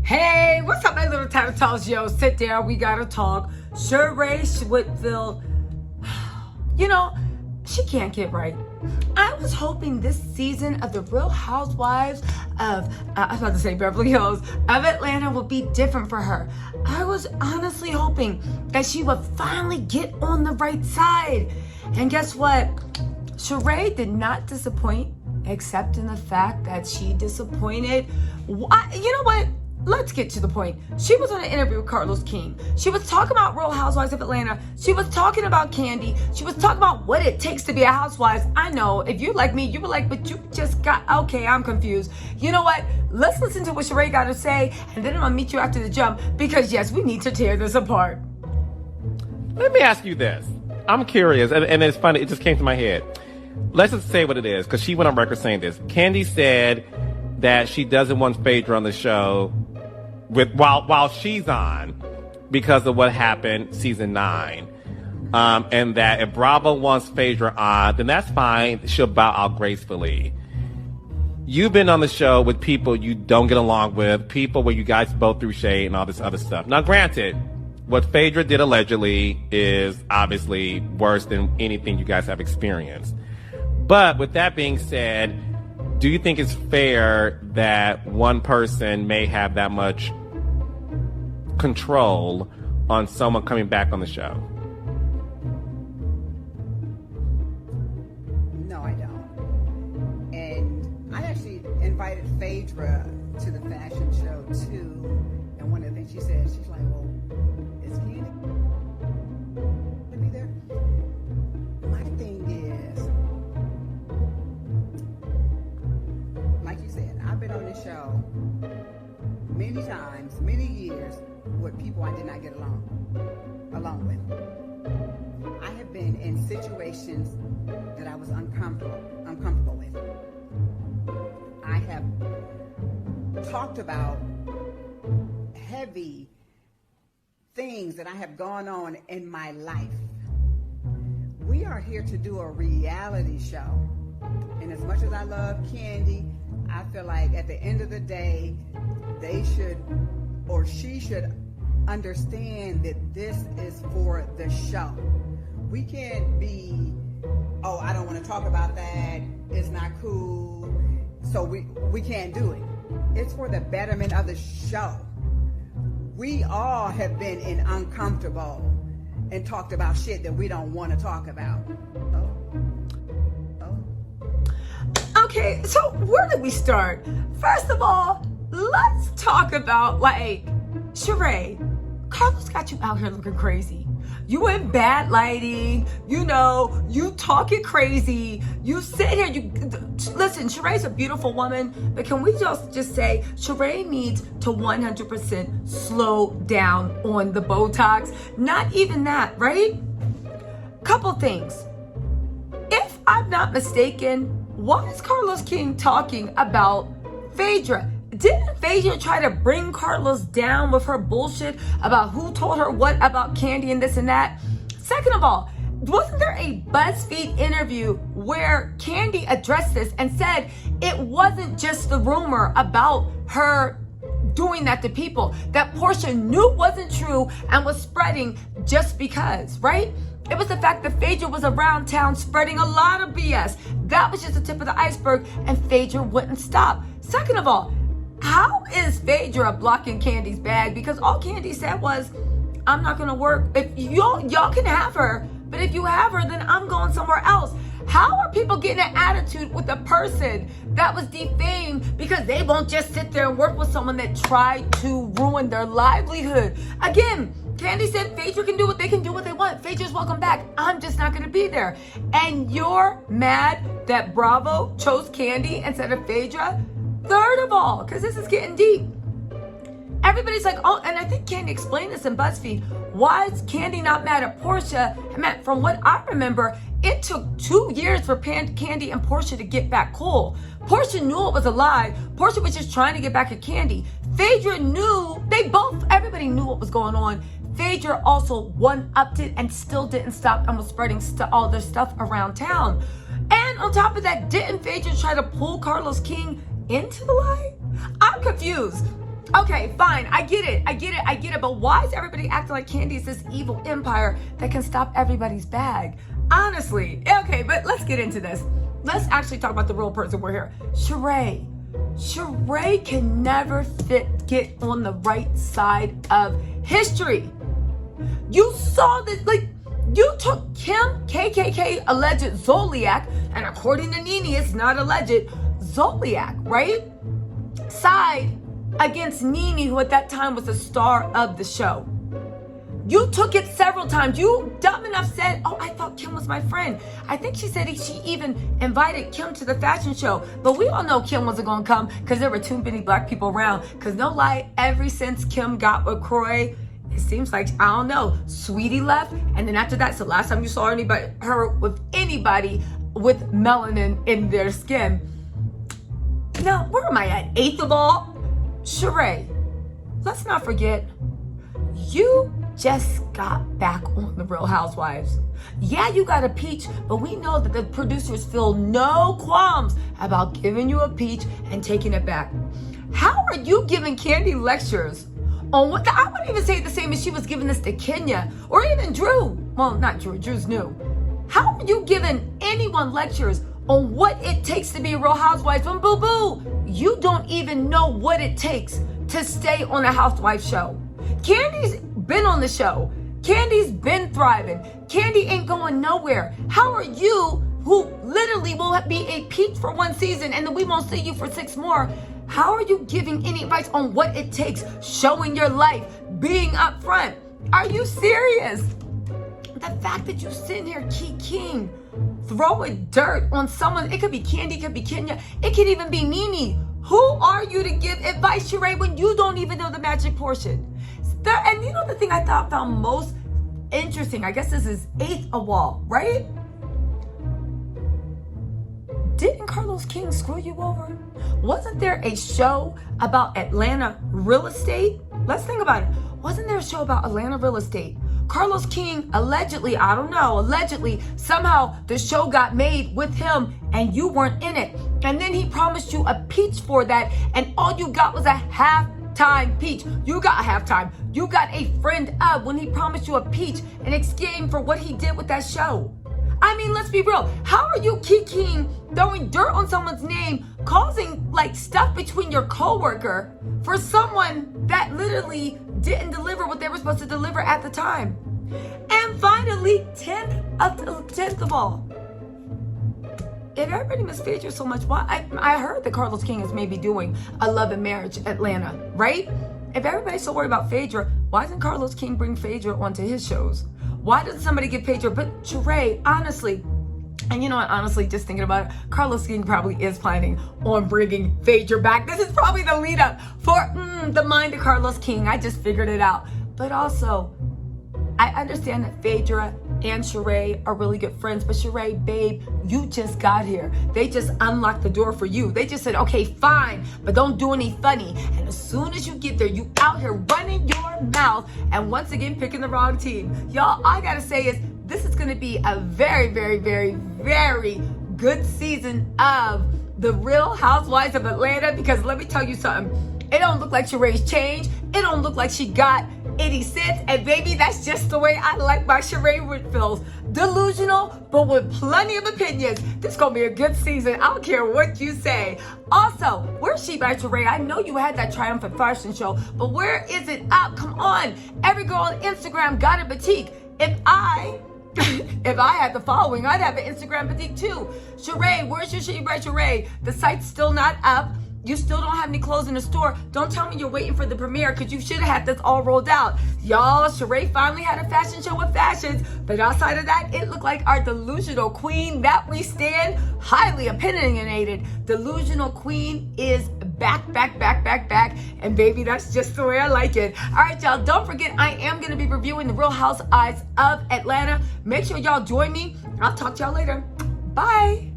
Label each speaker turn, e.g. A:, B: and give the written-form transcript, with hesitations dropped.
A: Hey, what's up, my little Tater Talks? Yo, sit down. We gotta talk. Sheree Whitfield, she can't get right. I was hoping this season of The Real Housewives of, I was about to say Beverly Hills, of Atlanta would be different for her. I was honestly hoping that she would finally get on the right side. And guess what? Sheree did not disappoint, except in the fact that she disappointed. You know what? Let's get to the point. She was on an interview with Carlos King. She was talking about Real Housewives of Atlanta. She was talking about Kandi. She was talking about what it takes to be a housewife. I know, if you like me, you were like, but you just got, okay, I'm confused. You know what? Let's listen to what Sheree got to say, and then I'm going to meet you after the jump, because yes, we need to tear this apart.
B: Let me ask you this. I'm curious, and it's funny, it just came to my head. Let's just say what it is, because she went on record saying this. Kandi said that she doesn't want Phaedra on the show while she's on because of what happened season 9. And that if Bravo wants Phaedra on, then that's fine. She'll bow out gracefully. You've been on the show with people you don't get along with, people where you guys both threw shade and all this other stuff. Now, granted, what Phaedra did allegedly is obviously worse than anything you guys have experienced. But with that being said, do you think it's fair that one person may have that much control on someone coming back on the show?
C: No, I don't. And I actually invited Phaedra to the fashion show too. And one of the things she said, she's like, well, is Kandi gonna be there? My thing is, like you said, I've been on this show many times, many years, with people I did not get along with. I have been in situations that I was uncomfortable with. I have talked about heavy things that I have gone on in my life. We are here to do a reality show. And as much as I love Kandi, I feel like at the end of the day, they should, or she should, understand that this is for the show. We can't be, oh, I don't want to talk about that, it's not cool, so we can't do it. It's for the betterment of the show. We all have been in uncomfortable and talked about shit that we don't want to talk about.
A: Okay, so where do we start? First of all, let's talk about, Sheree, Carlos got you out here looking crazy. You in bad lighting, you talking crazy. You sit here, listen, Sheree's a beautiful woman, but can we just say Sheree needs to 100% slow down on the Botox? Not even that, right? Couple things. If I'm not mistaken, why is Carlos King talking about Phaedra? Didn't Phaedra try to bring Carlos down with her bullshit about who told her what about Kandi and this and that? Second of all, wasn't there a BuzzFeed interview where Kandi addressed this and said it wasn't just the rumor about her doing that to people, that Portia knew wasn't true and was spreading just because, right? It was the fact that Phaedra was around town spreading a lot of BS. That was just the tip of the iceberg, and Phaedra wouldn't stop. Second of all, how is Phaedra blocking Kandi's bag? Because all Kandi said was, I'm not gonna work. If y'all can have her, but if you have her, then I'm going somewhere else. How are people getting an attitude with a person that was defamed because they won't just sit there and work with someone that tried to ruin their livelihood? Again, Kandi said Phaedra can do what they want. Phaedra's welcome back. I'm just not going to be there. And you're mad that Bravo chose Kandi instead of Phaedra? Third of all, because this is getting deep, everybody's like, oh, and I think Kandi explained this in BuzzFeed. Why is Kandi not mad at Portia? From what I remember, it took 2 years for Kandi and Portia to get back cool. Portia knew it was a lie. Portia was just trying to get back at Kandi. Phaedra knew, everybody knew what was going on. Phaedra also one-upped it and still didn't stop and was spreading all their stuff around town. And on top of that, didn't Phaedra try to pull Carlos King into the lie? I'm confused. Okay, fine. I get it. But why is everybody acting like Kandi is this evil empire that can stop everybody's bag? Honestly. Okay, but let's get into this. Let's actually talk about the real person we're here. Sheree. Sheree can never get on the right side of history. You saw this, like, you took Kim, KKK, alleged Zodiac, and according to Nene, it's not alleged, Zodiac, right? Side against Nene, who at that time was the star of the show. You took it several times. You dumb enough said, oh, I thought Kim was my friend. I think she said she even invited Kim to the fashion show. But we all know Kim wasn't going to come because there were too many black people around. Because no lie, ever since Kim got with Croy, it seems like, I don't know, Sweetie left. And then after that, so last time you saw her with anybody with melanin in their skin. Now, where am I at? 8th of all, Sheree, let's not forget, you just got back on The Real Housewives. Yeah, you got a peach, but we know that the producers feel no qualms about giving you a peach and taking it back. How are you giving Kandi lectures on what I wouldn't even say the same as she was giving this to Kenya or even Drew. Well, not Drew, Drew's new. How are you giving anyone lectures on what it takes to be a Real Housewife when boo-boo, you don't even know what it takes to stay on a housewife show? Kandi's been on the show. Kandi's been thriving. Kandi ain't going nowhere. How are you, who literally will be a peach for 1 season and then we won't see you for 6 more, how are you giving any advice on what it takes, showing your life, being upfront? Are you serious? The fact that you sitting here King throwing dirt on someone, it could be Kandi, it could be Kenya, it could even be Nene. Who are you to give advice, Sheree, when you don't even know the magic portion? And you know the thing I found most interesting, I guess this is 8th of all, right? Didn't Carlos King screw you over? Wasn't there a show about Atlanta real estate? Let's think about it. Wasn't there a show about Atlanta real estate? Carlos King allegedly, I don't know, allegedly, somehow the show got made with him and you weren't in it. And then he promised you a peach for that and all you got was a halftime peach. You got a halftime. You got a friend of when he promised you a peach in exchange for what he did with that show. I mean, let's be real. How are you kicking, throwing dirt on someone's name, causing like stuff between your coworker for someone that literally didn't deliver what they were supposed to deliver at the time? And finally, 10th of all. If everybody must Phaedra so much, why? I heard that Carlos King is maybe doing a Love and Marriage Atlanta, right? If everybody's so worried about Phaedra, why doesn't Carlos King bring Phaedra onto his shows? Why doesn't somebody give Phaedra? But Sheree, honestly, and you know what, honestly, just thinking about it, Carlos King probably is planning on bringing Phaedra back. This is probably the lead up for the mind of Carlos King. I just figured it out. But also, I understand that Phaedra and Sheree are really good friends, but Sheree, babe, you just got here. They just unlocked the door for you. They just said, okay, fine, but don't do any funny. And as soon as you get there, you out here running your mouth and once again picking the wrong team. Y'all, all I gotta say is this is gonna be a very, very, very, very good season of The Real Housewives of Atlanta, because let me tell you something. It don't look like Sheree's changed. It don't look like she got any sense, and baby, that's just the way I like my Sheree Whitfields. Delusional, but with plenty of opinions. This gonna be a good season. I don't care what you say. Also, where's She by Sheree? I know you had that triumphant fashion show, but where is it up? Come on. Every girl on Instagram got a boutique. If I had the following, I'd have an Instagram boutique too. Sheree, where's your She by Sheree? The site's still not up. You still don't have any clothes in the store. Don't tell me you're waiting for the premiere because you should have had this all rolled out. Y'all, Sheree finally had a fashion show with fashions, but outside of that, it looked like our delusional queen that we stand, highly opinionated. Delusional queen is back. And baby, that's just the way I like it. All right, y'all, don't forget, I am going to be reviewing The Real Housewives of Atlanta. Make sure y'all join me. I'll talk to y'all later. Bye.